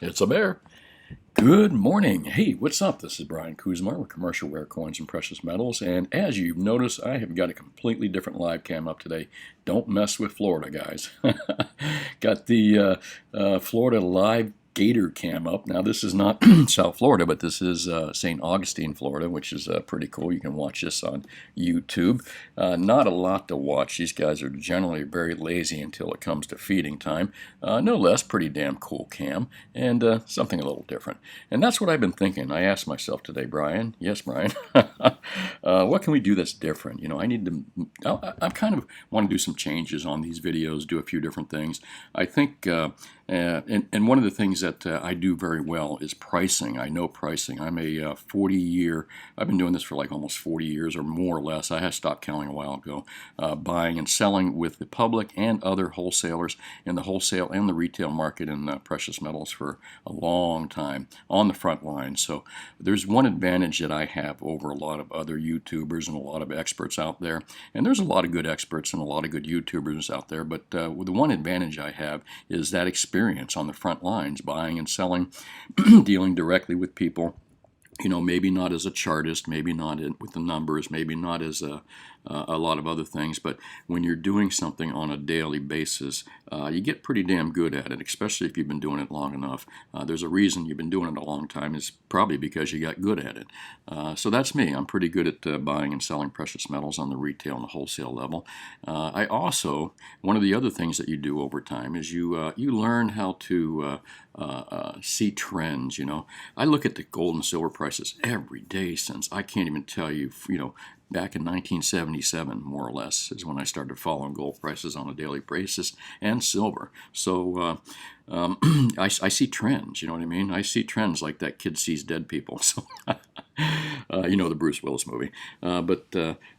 It's a bear. Good morning. Hey, what's up? This is Brian Kuzma with Commercial Ware Coins and Precious Metals. And as you've noticed, I have got a completely different live cam up today. Don't mess with Florida, guys. Got the Florida live gator cam up. Now, this is not South Florida, but this is St. Augustine, Florida, which is pretty cool. You can watch this on YouTube. Not a lot to watch. These guys are generally very lazy until it comes to feeding time. No less, pretty damn cool cam, and something a little different. And that's what I've been thinking. I asked myself today, Brian, yes, Brian, what can we do that's different? You know, I kind of want to do some changes on these videos, do a few different things. I think, and one of the things that I do very well is pricing. I know pricing. I'm a 40-year, I've been doing this for like almost 40 years or more or less. I had stopped counting a while ago, buying and selling with the public and other wholesalers in the wholesale and the retail market in precious metals for a long time on the front line. So there's one advantage that I have over a lot of other YouTubers and a lot of experts out there. And there's a lot of good experts and a lot of good YouTubers out there. But the one advantage I have is that experience on the front lines, buying and selling, dealing directly with people. You know, maybe not as a chartist, maybe not with the numbers, maybe not as a lot of other things, but when you're doing something on a daily basis, you get pretty damn good at it, especially if you've been doing it long enough. There's a reason you've been doing it a long time. It's probably because you got good at it. So that's me. I'm pretty good at buying and selling precious metals on the retail and the wholesale level. I also, one of the other things that you do over time is you learn how to see trends. You know, I look at the gold and silver prices every day since I can't even tell you, back in 1977, more or less, is when I started following gold prices on a daily basis and silver. So I see trends, you know what I mean? I see trends like that kid sees dead people. So you know, the Bruce Willis movie. But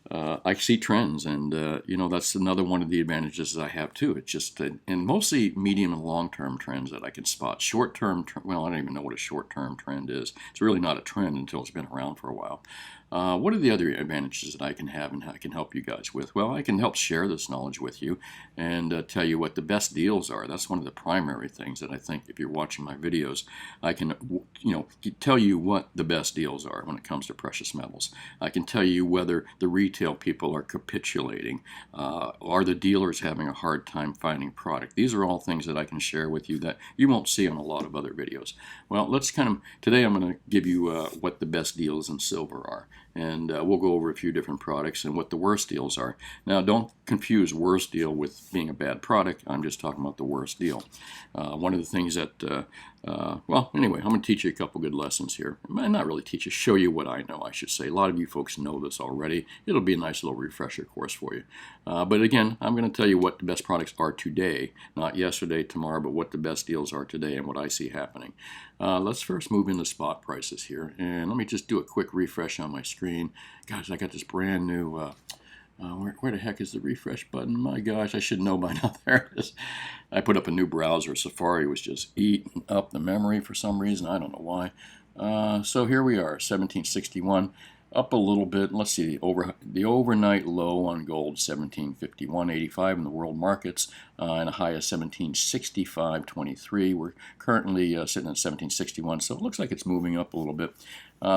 I see trends, and that's another one of the advantages I have too. It's just, and mostly medium and long-term trends that I can spot. Short-term, well, I don't even know what a short-term trend is. It's really not a trend until it's been around for a while. What are the other advantages that I can have and I can help you guys with? Well, I can help share this knowledge with you and tell you what the best deals are. That's one of the primary things that I think, if you're watching my videos, I can tell you what the best deals are when it comes to precious metals. I can tell you whether the retail people are capitulating. Are the dealers having a hard time finding product? These are all things that I can share with you that you won't see on a lot of other videos. Well, today I'm going to give you what the best deals in silver are. And we'll go over a few different products and what the worst deals are. Now, don't confuse worst deal with being a bad product. I'm just talking about the worst deal. One of the things that, well, anyway, I'm going to teach you a couple good lessons here. Not really teach you, show you what I know, I should say. A lot of you folks know this already. It'll be a nice little refresher course for you. But again, I'm going to tell you what the best products are today, not yesterday, tomorrow, but what the best deals are today and what I see happening. Let's first move into spot prices here. And let me just do a quick refresh on my screen. Guys, I got this brand new, where the heck is the refresh button? My gosh, I should know by now. There it is. I put up a new browser. Safari was just eating up the memory for some reason. I don't know why. So here we are, 1761. Up a little bit. Let's see, the overnight low on gold, 1751.85 in the world markets, and a high of 1765.23. We're currently sitting at 1761, so it looks like it's moving up a little bit.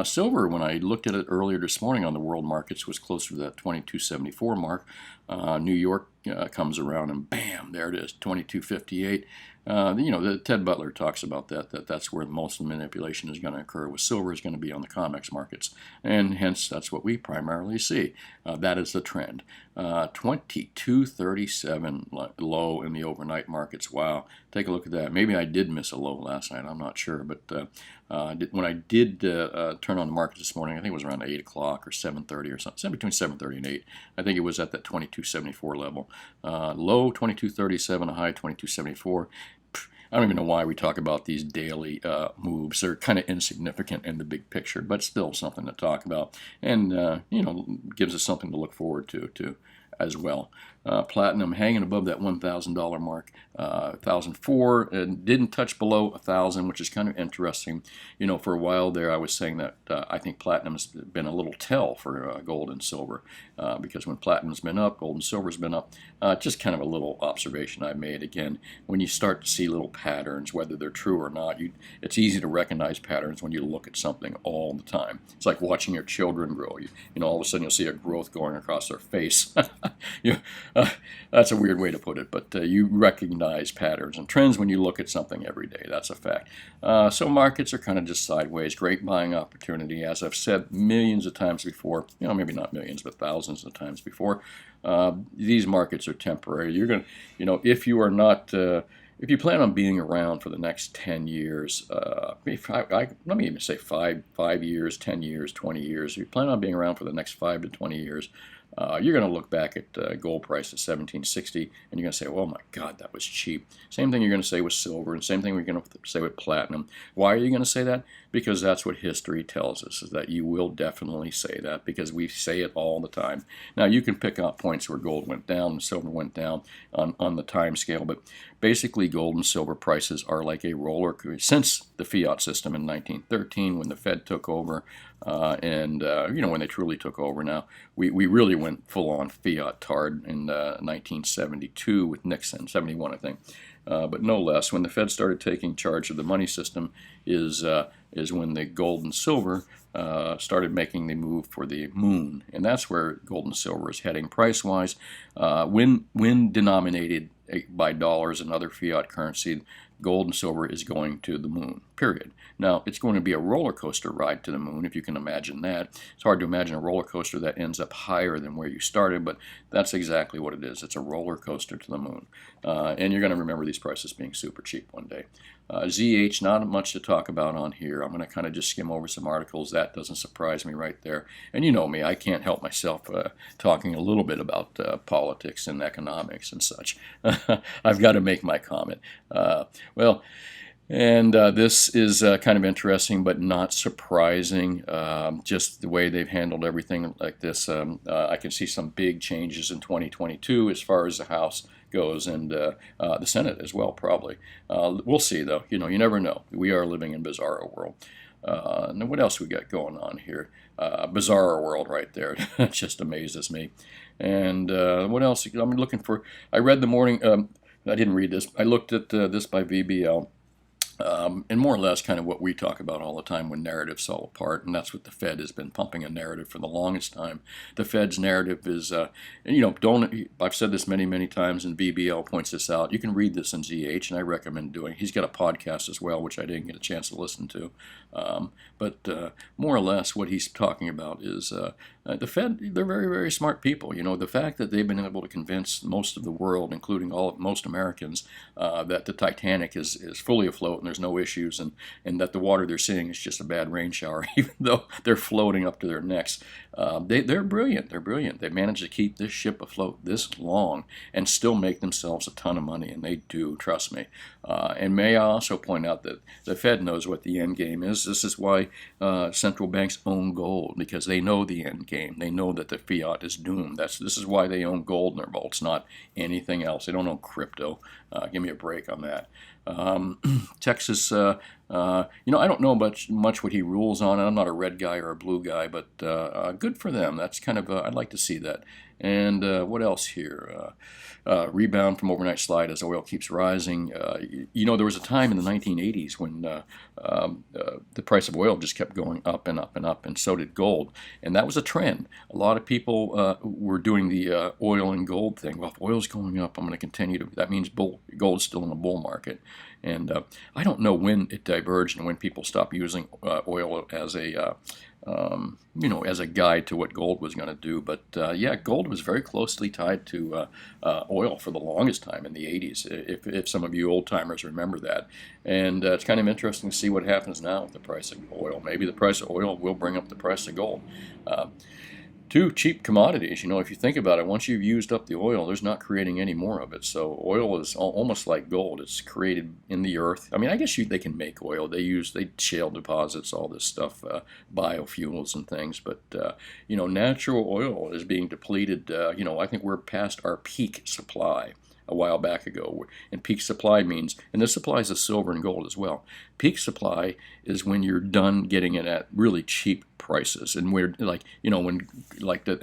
Silver, when I looked at it earlier this morning on the world markets, was closer to that 2274 mark. New York comes around and bam, there it is, 2258. Ted Butler talks about that's where most of the manipulation is going to occur, with silver is going to be on the COMEX markets, and hence that's what we primarily see. That is the trend. 2237 low in the overnight markets. Wow, take a look at that. Maybe I did miss a low last night, I'm not sure, but when I did turn on the market this morning, I think it was around 8 o'clock or 7:30 or something, between 7:30 and 8. I think it was at that 2274 level. Low 2237, a high 2274. I don't even know why we talk about these daily moves. They're kind of insignificant in the big picture, but still something to talk about, and gives us something to look forward to as well. Platinum hanging above that $1,000 mark, 1,004, and didn't touch below 1,000, which is kind of interesting. For a while there, I was saying that I think platinum's been a little tell for gold and silver, because when platinum's been up, gold and silver's been up. Just kind of a little observation I made. Again, when you start to see little patterns, whether they're true or not, it's easy to recognize patterns when you look at something all the time. It's like watching your children grow. All of a sudden you'll see a growth going across their face. That's a weird way to put it, but you recognize patterns and trends when you look at something every day. That's a fact. So markets are kind of just sideways. Great buying opportunity, as I've said millions of times before. Maybe not millions, but thousands of times before. These markets are temporary. You're going to, if you are not, if you plan on being around for the next 10 years, let me even say 5 years, 10 years, 20 years. If you plan on being around for the next 5 to 20 years, you're going to look back at gold price at 1760, and you're going to say, oh my God, that was cheap. Same thing you're going to say with silver, and same thing we're going to say with platinum. Why are you going to say that? Because that's what history tells us, is that you will definitely say that, because we say it all the time. Now, you can pick out points where gold went down and silver went down on the time scale, but basically gold and silver prices are like a roller coaster. Since the fiat system in 1913, when the Fed took over, when they truly took over. Now, we really went full-on fiat-tard in 1972 with Nixon, 71 I think. But no less, when the Fed started taking charge of the money system is when the gold and silver started making the move for the moon. And that's where gold and silver is heading price-wise. When denominated by dollars and other fiat currency, gold and silver is going to the moon, period. Now, it's going to be a roller coaster ride to the moon, if you can imagine that. It's hard to imagine a roller coaster that ends up higher than where you started, but that's exactly what it is. It's a roller coaster to the moon. And you're going to remember these prices being super cheap one day. ZH, not much to talk about on here. I'm going to kind of just skim over some articles. That doesn't surprise me right there. And you know me, I can't help myself talking a little bit about politics and economics and such. I've got to make my comment. This is kind of interesting, but not surprising. Just the way they've handled everything like this. I can see some big changes in 2022 as far as the House goes, and the Senate as well, probably. We'll see, though. You never know. We are living in bizarro world. Now, what else we got going on here? Bizarro world right there. It just amazes me. And what else? I'm looking for. I read the morning. I didn't read this. I looked at this by VBL. And more or less kind of what we talk about all the time when narratives fall apart, and that's what the Fed has been pumping a narrative for the longest time. The Fed's narrative is, I've said this many, many times, and VBL points this out. You can read this in ZH, and I recommend doing. He's got a podcast as well, which I didn't get a chance to listen to. But more or less what he's talking about is the Fed, they're very, very smart people. The fact that they've been able to convince most of the world, including most Americans, that the Titanic is fully afloat and there's no issues, and that the water they're seeing is just a bad rain shower, even though they're floating up to their necks. They're brilliant. They're brilliant. They managed to keep this ship afloat this long and still make themselves a ton of money, and they do, trust me. And may I also point out that the Fed knows what the end game is. This is why central banks own gold, because they know the end game. They know that the fiat is doomed. This is why they own gold in their vaults, not anything else. They don't own crypto. Give me a break on that. Texas, I don't know much what he rules on. I'm not a red guy or a blue guy, but good for them. That's kind of, I'd like to see that. And what else here? Rebound from overnight slide as oil keeps rising. There was a time in the 1980s when the price of oil just kept going up and up and up, and so did gold. And that was a trend. A lot of people were doing the oil and gold thing. Well, if oil's going up, I'm going to continue to. That means gold's still in a bull market. And I don't know when it diverged and when people stopped using oil as a as a guide to what gold was going to do. But gold was very closely tied to oil for the longest time in the 80s, if some of you old timers remember that. And it's kind of interesting to see what happens now with the price of oil. Maybe the price of oil will bring up the price of gold. Two cheap commodities. If you think about it, once you've used up the oil, there's not creating any more of it. So oil is almost like gold. It's created in the earth. I mean, I guess they can make oil. They shale deposits, all this stuff, biofuels and things. But natural oil is being depleted. I think we're past our peak supply a while back ago. And peak supply means, and this applies to silver and gold as well. Peak supply is when you're done getting it at really cheap prices, and where in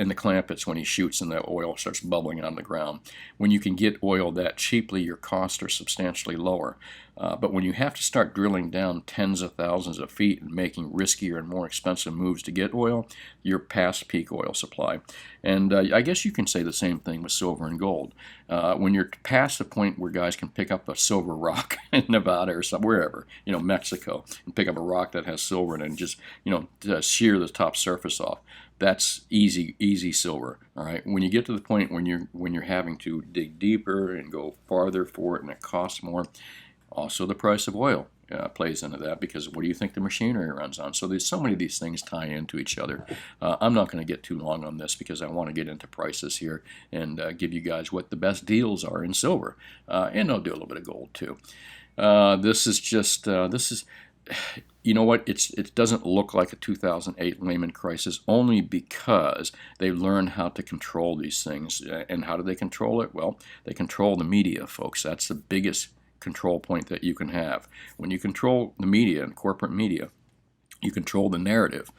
the clamp, it's when he shoots and the oil starts bubbling on the ground. When you can get oil that cheaply, your costs are substantially lower. But when you have to start drilling down tens of thousands of feet and making riskier and more expensive moves to get oil, you're past peak oil supply. And I guess you can say the same thing with silver and gold. When you're past the point where guys can pick up a silver rock in Nevada or wherever, Mexico, and pick up a rock that has silver in it and just, shear the top surface off. That's easy silver. All right. When you get to the point when you're having to dig deeper and go farther for it, and it costs more, also the price of oil plays into that, because what do you think the machinery runs on? So there's so many of these things tie into each other. I'm not going to get too long on this because I want to get into prices here and give you guys what the best deals are in silver, and I'll do a little bit of gold too. This is you know what? It doesn't look like a 2008 Lehman crisis, only because they learned how to control these things. And how do they control it? Well, they control the media, folks. That's the biggest control point that you can have. When you control the media and corporate media, you control the narrative.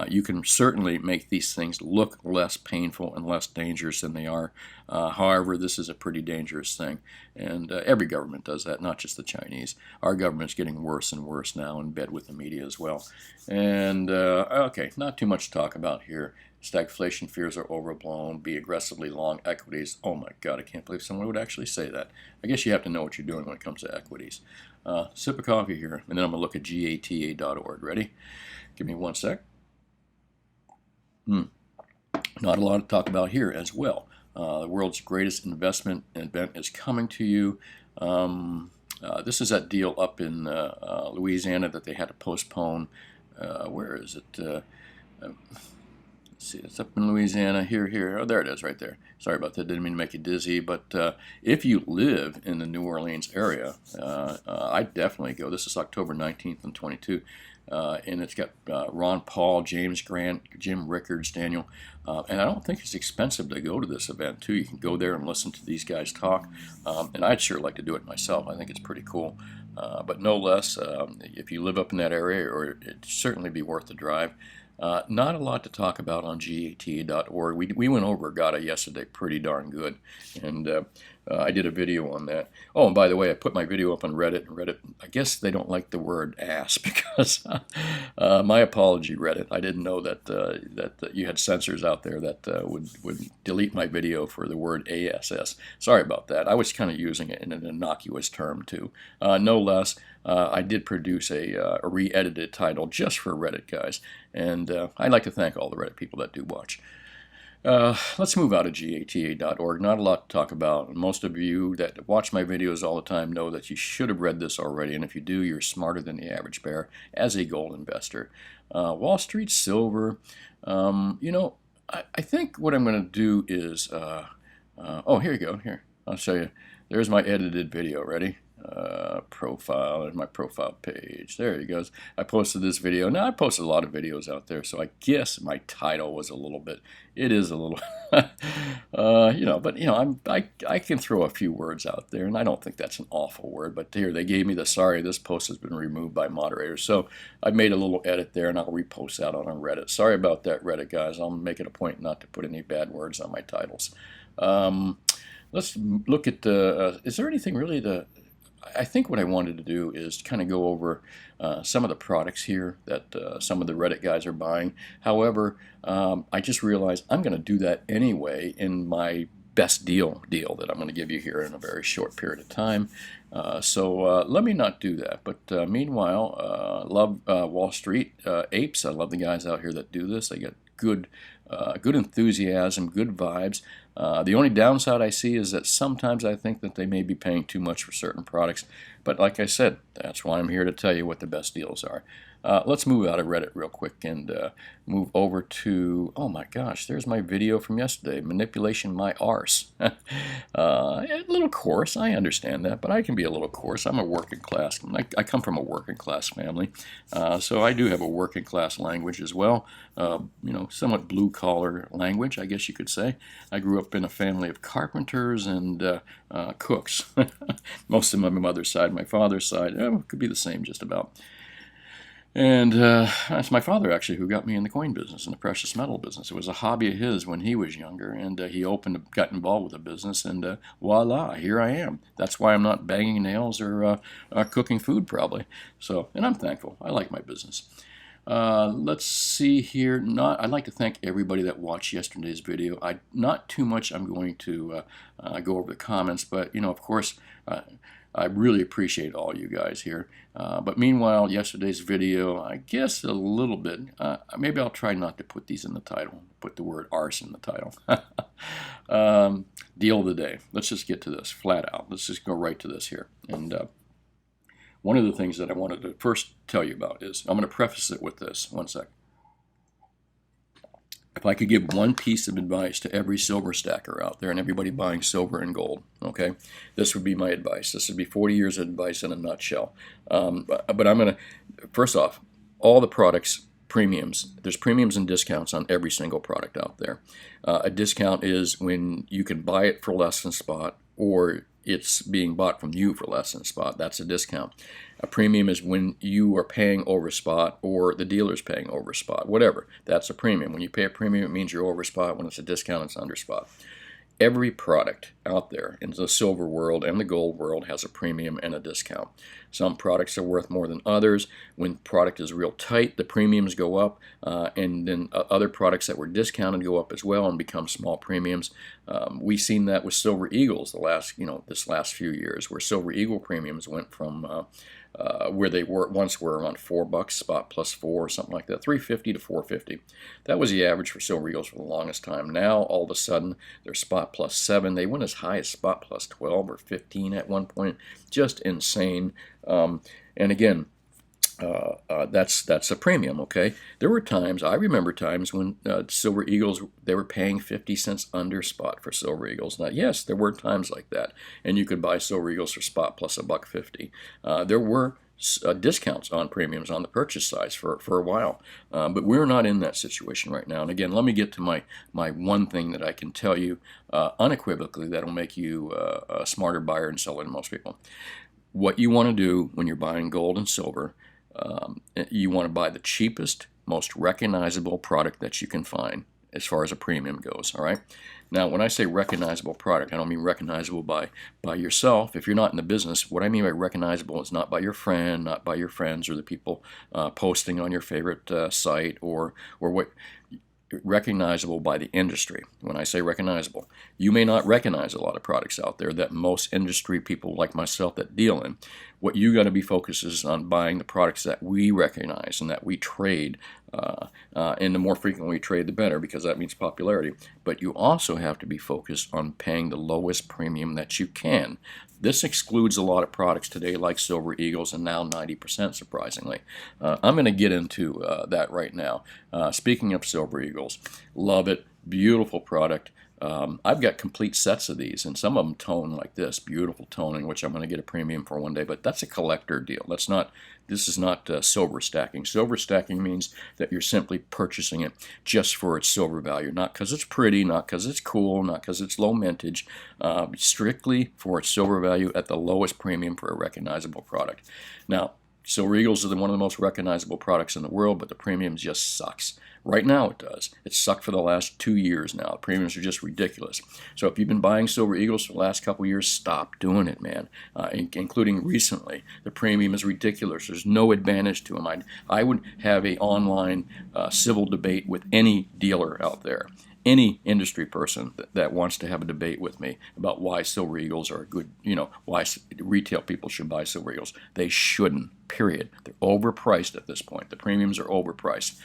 You can certainly make these things look less painful and less dangerous than they are. However, this is a pretty dangerous thing, and every government does that, not just the Chinese. Our government's getting worse and worse now, in bed with the media as well. And okay, not too much to talk about here. Stagflation fears are overblown. Be aggressively long equities. Oh my God, I can't believe someone would actually say that. I guess you have to know what you're doing when it comes to equities. Sip of coffee here, and then I'm going to look at GATA.org. Ready? Give me one sec. Not a lot to talk about here as well. The world's greatest investment event is coming to you. This is that deal up in Louisiana that they had to postpone. Where is it? Let's see, it's up in Louisiana. Here. Oh, there it is, right there. Sorry about that. Didn't mean to make you dizzy. But if you live in the New Orleans area, I'd definitely go. This is October 19th and 22. And it's got Ron Paul, James Grant, Jim Rickards, Daniel. And I don't think it's expensive to go to this event, too. You can go there and listen to these guys talk. And I'd sure like to do it myself. I think it's pretty cool. But no less, if you live up in that area, or it'd certainly be worth the drive. Not a lot to talk about on GATorg. We went over GATA yesterday pretty darn good, and I did a video on that. Oh, and by the way, I put my video up on Reddit. Reddit, I guess they don't like the word ass, because my apology, Reddit. I didn't know that you had censors out there that would delete my video for the word ASS. Sorry about that. I was kind of using it in an innocuous term too. No less, I did produce a re-edited title just for Reddit guys, and I'd like to thank all the Reddit people that do watch. Let's move out of GATA.org. Not a lot to talk about. Most of you that watch my videos all the time know that you should have read this already, and if you do, you're smarter than the average bear as a gold investor. Wall Street Silver, I think what I'm going to do is, oh, here you go. Here, I'll show you. There's my edited video. Ready? Profile, there's my profile page. There he goes. I posted this video. Now, I posted a lot of videos out there, so I guess my title was a little bit, it is a little, I can throw a few words out there, and I don't think that's an awful word, but here, they gave me the sorry, this post has been removed by moderators, so I made a little edit there, and I'll repost that on Reddit. Sorry about that, Reddit guys. I'll make it a point not to put any bad words on my titles. Let's look at the, is there anything really I think what I wanted to do is kind of go over some of the products here that some of the Reddit guys are buying. However, I just realized I'm going to do that anyway in my best deal that I'm going to give you here in a very short period of time. So let me not do that. But meanwhile, love Wall Street apes. I love the guys out here that do this. They get good enthusiasm, good vibes. The only downside I see is that sometimes I think that they may be paying too much for certain products. But like I said, that's why I'm here to tell you what the best deals are. Let's move out of Reddit real quick and move over to, oh my gosh, there's my video from yesterday, Manipulation My Arse. A little coarse, I understand that, but I can be a little coarse. I'm a working class, I come from a working class family, so I do have a working class language as well. Somewhat blue collar language, I guess you could say. I grew up in a family of carpenters and cooks. Most of them on my mother's side, my father's side, could be the same just about. And it's my father, actually, who got me in the coin business, in the precious metal business. It was a hobby of his when he was younger, and he got involved with the business, and voila, here I am. That's why I'm not banging nails or cooking food, probably. So, and I'm thankful. I like my business. Let's see here. I'd like to thank everybody that watched yesterday's video. Not too much I'm going to go over the comments, but, of course, I really appreciate all you guys here. But meanwhile, yesterday's video, I guess a little bit, maybe I'll try not to put these in the title, put the word arse in the title. Deal of the day. Let's just get to this flat out. Let's just go right to this here. And one of the things that I wanted to first tell you about is, I'm going to preface it with this. One sec. If I could give one piece of advice to every silver stacker out there and everybody buying silver and gold, okay, this would be my advice. This would be 40 years of advice in a nutshell. But I'm going to, first off, all the products, premiums, there's premiums and discounts on every single product out there. A discount is when you can buy it for less than spot, or it's being bought from you for less than spot. That's a discount. A premium is when you are paying over spot or the dealer's paying over spot, whatever. That's a premium. When you pay a premium, it means you're over spot. When it's a discount, it's under spot. Every product out there in the silver world and the gold world has a premium and a discount. Some products are worth more than others. When product is real tight, the premiums go up, and then other products that were discounted go up as well and become small premiums. We've seen that with Silver Eagles this last few years, where Silver Eagle premiums went from where they once were around $4 spot plus 4 or something like that, $3.50 to $4.50. That was the average for Silver Eagles for the longest time. Now all of a sudden they're spot plus 7. They went as high as spot plus 12 or 15 at one point. Just insane. And again, that's a premium, okay? There were times, I remember times when Silver Eagles, they were paying 50 cents under spot for Silver Eagles. Now, yes, there were times like that, and you could buy Silver Eagles for spot plus $1.50. There were discounts on premiums on the purchase size for a while, but we're not in that situation right now. And again, let me get to my one thing that I can tell you unequivocally that'll make you a smarter buyer and seller than most people. What you want to do when you're buying gold and silver, you want to buy the cheapest, most recognizable product that you can find as far as a premium goes, all right? Now, when I say recognizable product, I don't mean recognizable by yourself. If you're not in the business, what I mean by recognizable is not by your friend, not by your friends or the people posting on your favorite site, or what recognizable by the industry. When I say recognizable, you may not recognize a lot of products out there that most industry people like myself that deal in. What you got to be focused is on buying the products that we recognize and that we trade, and the more frequently we trade, the better, because that means popularity. But you also have to be focused on paying the lowest premium that you can. This excludes a lot of products today like Silver Eagles, and now 90% surprisingly. I'm going to get into that right now. Speaking of Silver Eagles, love it, beautiful product. I've got complete sets of these, and some of them tone like this, beautiful toning, which I'm going to get a premium for one day, but that's a collector deal. This is not silver stacking. Silver stacking means that you're simply purchasing it just for its silver value, not because it's pretty, not because it's cool, not because it's low mintage, strictly for its silver value at the lowest premium for a recognizable product. Now, Silver Eagles are one of the most recognizable products in the world, but the premium just sucks. Right now it does. It's sucked for the last 2 years now. The premiums are just ridiculous. So if you've been buying Silver Eagles for the last couple years, stop doing it, man, including recently. The premium is ridiculous. There's no advantage to them. I would have an online civil debate with any dealer out there, any industry person that wants to have a debate with me about why Silver Eagles are good, why retail people should buy Silver Eagles. They shouldn't, period. They're overpriced at this point. The premiums are overpriced.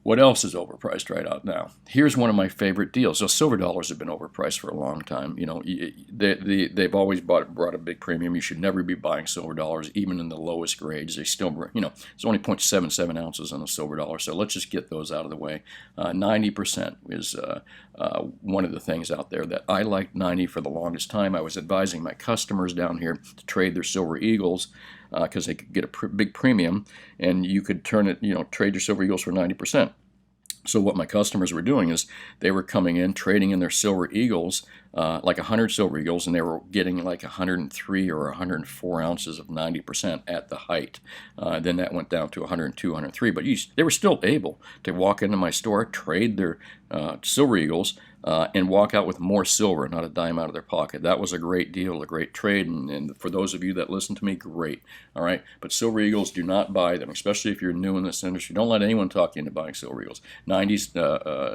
What else is overpriced right out now? Here's one of my favorite deals. So silver dollars have been overpriced for a long time. They've always brought a big premium. You should never be buying silver dollars, even in the lowest grades. They still, it's only 0.77 ounces on a silver dollar. So let's just get those out of the way. 90% is one of the things out there that I liked 90 for the longest time. I was advising my customers down here to trade their silver eagles, because they could get a big premium, and you could turn it, trade your silver eagles for 90%. So what my customers were doing is they were coming in, trading in their silver eagles, like 100 silver eagles, and they were getting like 103 or 104 ounces of 90% at the height. Then that went down to 102, 103, but they were still able to walk into my store, trade their silver eagles, and walk out with more silver, not a dime out of their pocket. That was a great deal, a great trade, and for those of you that listen to me, great. All right, but silver eagles, do not buy them, especially if you're new in this industry. Don't let anyone talk you into buying silver eagles. 90s,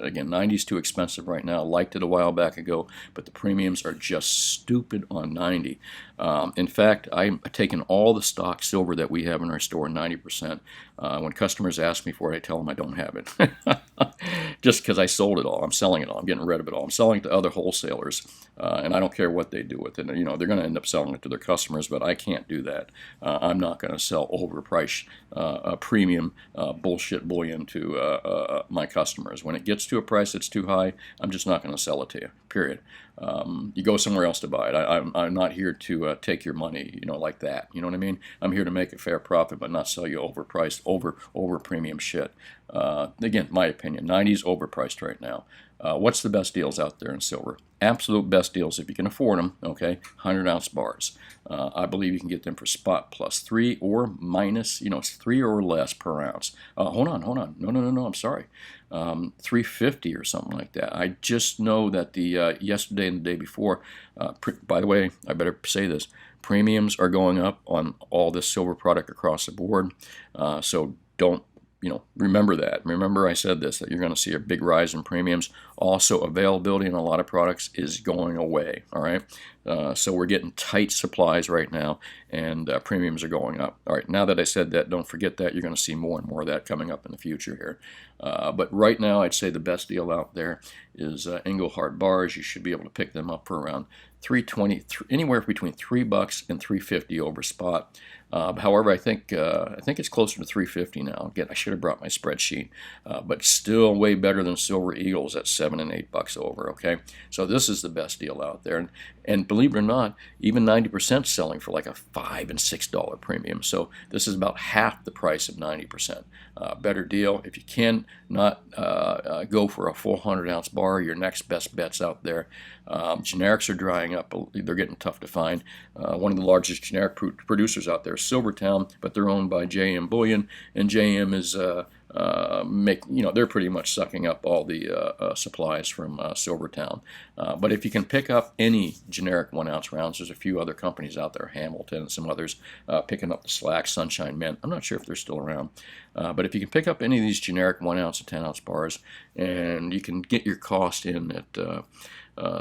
again, 90s too expensive right now. Liked it a while back ago, but the premiums are just stupid on 90. In fact, I'm taking all the stock silver that we have in our store, 90%. When customers ask me for it, I tell them I don't have it. Just because I sold it all. I'm selling it all. I'm getting rid of it all. I'm selling it to other wholesalers, and I don't care what they do with it. They're going to end up selling it to their customers, but I can't do that. I'm not going to sell overpriced premium bullshit bullion to my customers. When it gets to a price that's too high, I'm just not going to sell it to you, period. You go somewhere else to buy it. I'm not here to take your money, like that. You know what I mean? I'm here to make a fair profit, but not sell you overpriced, over premium shit. Again, my opinion, 90's overpriced right now. What's the best deals out there in silver? Absolute best deals, if you can afford them, okay, 100-ounce bars. I believe you can get them for spot plus 3 or minus, it's 3 or less per ounce. Hold on. No, I'm sorry. 350 or something like that. I just know that the yesterday and the day before, by the way, I better say this, premiums are going up on all this silver product across the board. So don't, remember that. Remember I said this, that you're going to see a big rise in premiums. Also, availability in a lot of products is going away, all right? So we're getting tight supplies right now, and premiums are going up. All right, now that I said that, don't forget that. You're going to see more and more of that coming up in the future here. But right now, I'd say the best deal out there is Engelhard bars. You should be able to pick them up for around $3.20, anywhere between $3 and $3.50 over spot. However, I think it's closer to $3.50 now. Again, I should have brought my spreadsheet, but still way better than Silver Eagles at $7 and $8 over. Okay, so this is the best deal out there, and believe it or not, even 90% selling for like a $5 and $6 premium. So this is about half the price of 90%. Better deal. If you can not go for a full 100-ounce bar, your next best bet's out there. Generics are drying up. They're getting tough to find. One of the largest generic producers out there is Silvertown, but they're owned by JM Bullion, and JM is they're pretty much sucking up all the supplies from Silvertown. But if you can pick up any generic 1-ounce rounds, there's a few other companies out there, Hamilton and some others, picking up the slack, Sunshine Mint. I'm not sure if they're still around. But if you can pick up any of these generic 1-ounce and 10-ounce bars, and you can get your cost in at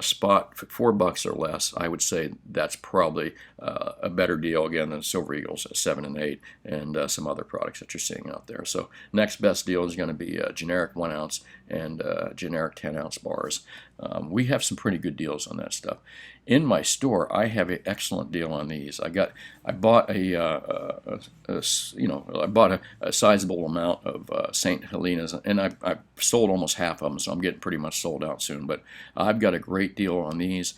spot for $4 or less, I would say that's probably a better deal again than Silver Eagles at 7 and 8 and some other products that you're seeing out there. So next best deal is going to be generic 1-ounce and generic 10-ounce bars. We have some pretty good deals on that stuff. In my store, I have an excellent deal on these. I bought a sizable amount of St. Helena's, and I've sold almost half of them, so I'm getting pretty much sold out soon. But I've got a great deal on these.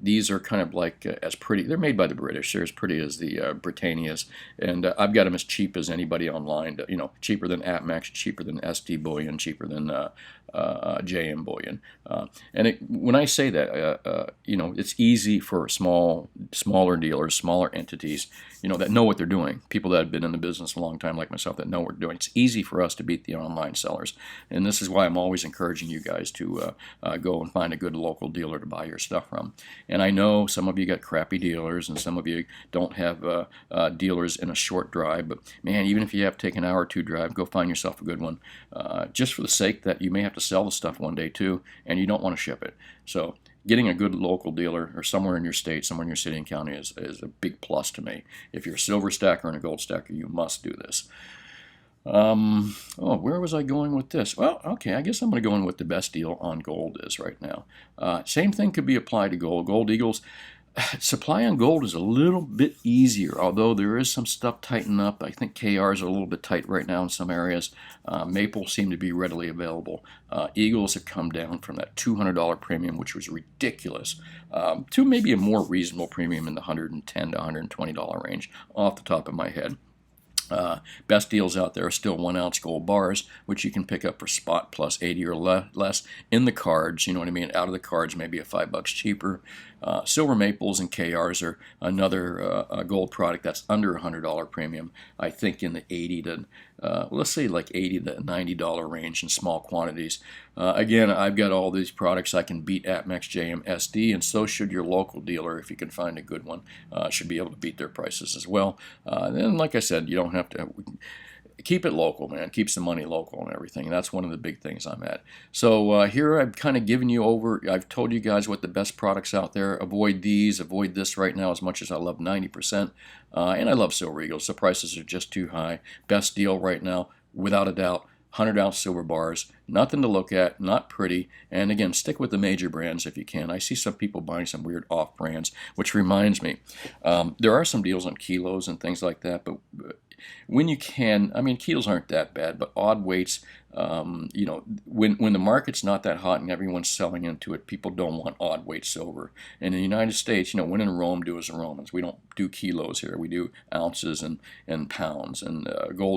These are kind of like as pretty. They're made by the British. They're as pretty as the Britannias, and I've got them as cheap as anybody online. Cheaper than AppMax, cheaper than ST Bullion, cheaper than JM Bullion. When I say that, it's easy for smaller dealers, smaller entities, that know what they're doing. People that have been in the business a long time, like myself, that know what they're doing. It's easy for us to beat the online sellers, and this is why I'm always encouraging you guys to go and find a good local dealer to buy your stuff from. And I know some of you got crappy dealers, and some of you don't have dealers in a short drive. But man, even if you have to take an hour or two drive, go find yourself a good one, just for the sake that you may have to sell the stuff one day too, and you don't want to ship it. So getting a good local dealer or somewhere in your state, somewhere in your city and county is a big plus to me. If you're a silver stacker and a gold stacker, you must do this. Oh, where was I going with this? Well, okay, I guess I'm going to go in with the best deal on gold is right now. Same thing could be applied to gold. Gold Eagles. Supply on gold is a little bit easier, although there is some stuff tightened up. I think KRs are a little bit tight right now in some areas. Maples seem to be readily available. Eagles have come down from that $200 premium, which was ridiculous, to maybe a more reasonable premium in the $110 to $120 range off the top of my head. Best deals out there are still 1 ounce gold bars, which you can pick up for spot plus 80 or less in the cards. You know what I mean? Out of the cards, maybe a $5 cheaper. Silver maples and KRs are another gold product that's under $100 premium. I think in the 80 to let's say like $80 to $90 range in small quantities. Again, I've got all these products. I can beat APMEX JMSD, and so should your local dealer if you can find a good one. Should be able to beat their prices as well. Then, like I said, you don't have to. Keep it local, man. Keeps the money local and everything. And that's one of the big things I'm at. So here I've kind of given you over. I've told you guys what the best products out there. Avoid these. Avoid this right now as much as I love 90%. And I love Silver Eagles. The prices are just too high. Best deal right now, without a doubt. 100-ounce silver bars, nothing to look at, not pretty, and again, stick with the major brands if you can. I see some people buying some weird off brands, which reminds me, there are some deals on kilos and things like that, but when you can, I mean, kilos aren't that bad, but odd weights, you know, when the market's not that hot and everyone's selling into it, people don't want odd weight silver. And in the United States, you know, when in Rome, do as the Romans. We don't do kilos here. We do ounces and pounds. And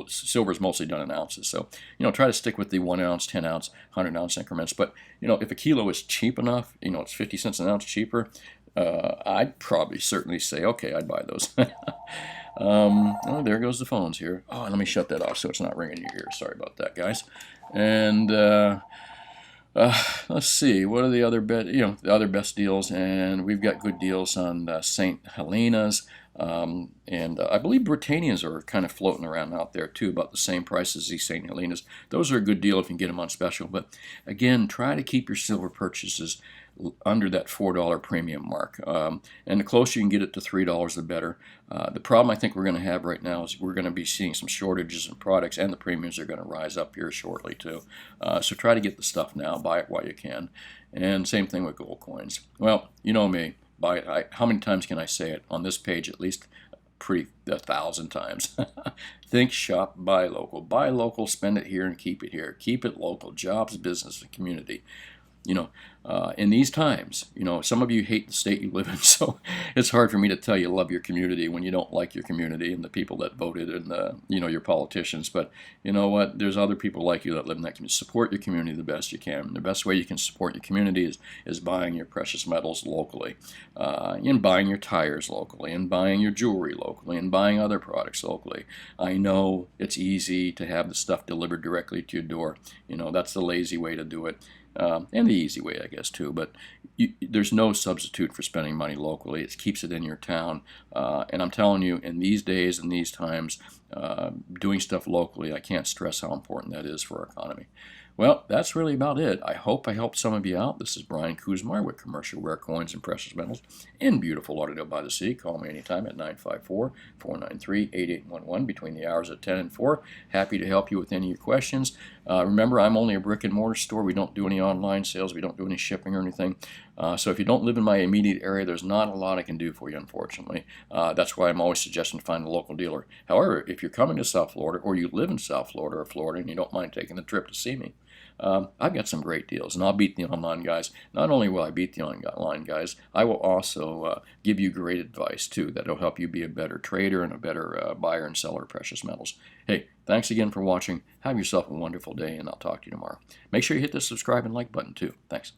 silver is mostly done in ounces. So, you know, try to stick with the 1 ounce, 10 ounce, 100-ounce increments. But, you know, if a kilo is cheap enough, you know, it's 50 cents an ounce cheaper, I'd probably certainly say, okay, I'd buy those. Oh, there goes the phones here. Oh, let me shut that off so it's not ringing in your ears. Sorry about that, guys. And let's see, what are the other the other best deals? And we've got good deals on St. Helena's, and I believe Britannias are kind of floating around out there too, about the same price as these St. Helena's. Those are a good deal if you can get them on special. But again, try to keep your silver purchases under that $4 premium mark. And the closer you can get it to $3, the better. The problem I think we're going to have right now is we're going to be seeing some shortages in products, and the premiums are going to rise up here shortly too. So try to get the stuff now. Buy it while you can. And same thing with gold coins. Well, you know me. Buy it. How many times can I say it? On this page, at least 1,000 times. Think, shop, buy local. Buy local, spend it here, and keep it here. Keep it local. Jobs, business, and community. You know, in these times, you know, some of you hate the state you live in, so it's hard for me to tell you love your community when you don't like your community and the people that voted and, you know, your politicians. But you know what? There's other people like you that live in that community. Support your community the best you can. The best way you can support your community is buying your precious metals locally, and buying your tires locally, and buying your jewelry locally, and buying other products locally. I know it's easy to have the stuff delivered directly to your door. You know, that's the lazy way to do it. And the easy way, I guess, too. But there's no substitute for spending money locally. It keeps it in your town. And I'm telling you, in these days and these times, doing stuff locally, I can't stress how important that is for our economy. Well, that's really about it. I hope I helped some of you out. This is Brian Kuzmar with Commercial Rare Coins and Precious Metals in beautiful Lauderdale by the Sea. Call me anytime at 954-493-8811 between the hours of 10 and 4. Happy to help you with any of your questions. Remember, I'm only a brick and mortar store. We don't do any online sales. We don't do any shipping or anything. So if you don't live in my immediate area, there's not a lot I can do for you, unfortunately. That's why I'm always suggesting to find a local dealer. However, if you're coming to South Florida, or you live in South Florida or Florida and you don't mind taking the trip to see me, I've got some great deals, and I'll beat the online guys. Not only will I beat the online guys, I will also give you great advice, too, that will help you be a better trader and a better buyer and seller of precious metals. Hey, thanks again for watching. Have yourself a wonderful day, and I'll talk to you tomorrow. Make sure you hit the subscribe and like button, too. Thanks.